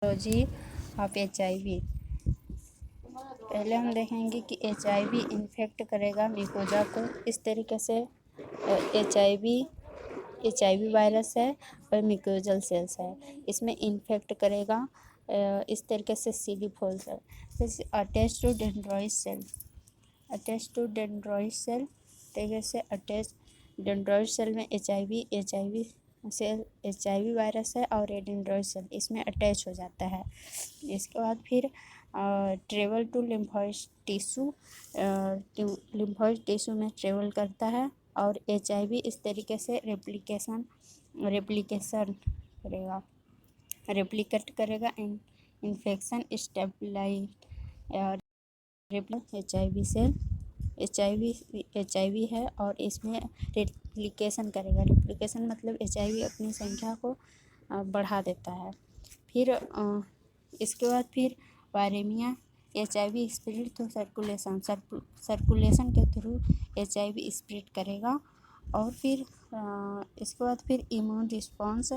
Ji of HIV। पहले हम देखेंगे कि HIV इन्फेक्ट करेगा म्यूकोजा को इस तरीके से। HIV वायरस है और म्यूकोजल सेल्स है, इसमें इन्फेक्ट करेगा इस तरीके से CD4 cell attach to dendroid cell तरीके से अटैच डेंड्रॉइड सेल में HIV वायरस है और ये डेंड्रॉइड सेल इसमें अटैच हो जाता है। इसके बाद फिर ट्रेवल टू लिम्फोइड टिश्यू में ट्रेवल करता है और HIV इस तरीके से रेप्लिकेट करेगा इन्फेक्शन स्टेबलाइज और HIV है और इसमें रेप्लिकेशन करेगा। रेप्लिकेशन मतलब HIV अपनी संख्या को बढ़ा देता है। फिर इसके बाद फिर वायरेमिया HIV स्प्रेड थ्रू सर्कुलेशन के थ्रू HIV स्प्रेड करेगा। और फिर इसके बाद फिर immune response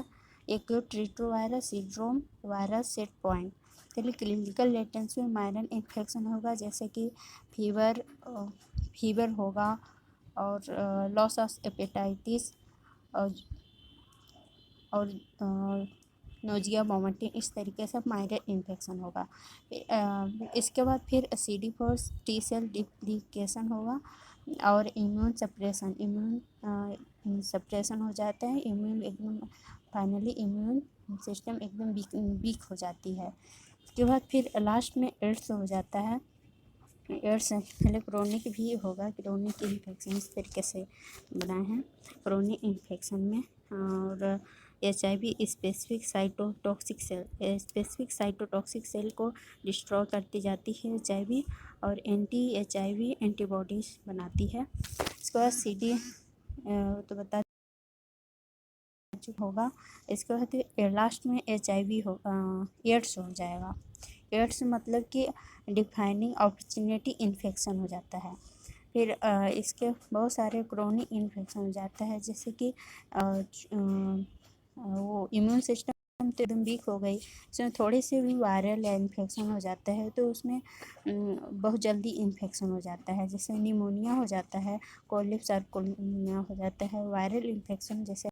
acute retrovirus syndrome virus set point के लिए क्लिनिकल लेटेंसी में माइनर इन्फेक्शन होगा, जैसे कि फीवर होगा और लॉस ऑफ एपेटाइटिस और नोजिया वोमिटिंग, इस तरीके से माइनर इन्फेक्शन होगा। इसके बाद फिर CD4 T सेल डिप्लीकेशन होगा और इम्यून सप्रेशन हो जाता है। फाइनली इम्यून सिस्टम एकदम वीक हो जाती है। इसके बाद फिर लास्ट में एड्स हो जाता है। एड्स पहले क्रोनिक भी होगा, क्रोनिक इन्फेक्शन इस तरीके से बनाए हैं क्रोनिक इन्फेक्शन में। और HIV स्पेसिफिक साइटोटॉक्सिक सेल को डिस्ट्रॉय करती जाती है HIV और HIV एंटीबॉडीज बनाती है। इसके बाद CD तो बता होगा। इसके बाद लास्ट में HIV एड्स हो जाएगा। एड्स मतलब कि डिफाइनिंग अपॉर्चुनिटी इन्फेक्शन हो जाता है। फिर इसके बहुत सारे क्रोनिक इन्फेक्शन हो जाता है, जैसे कि वो इम्यून सिस्टम तो एकदम वीक हो गई, उसमें थोड़ी सी भी वायरल या इन्फेक्शन हो जाता है तो उसमें बहुत जल्दी इन्फेक्शन हो जाता है, जैसे निमोनिया हो जाता है, कोलिक सर्कुलिया हो जाता है, वायरल इन्फेक्शन जैसे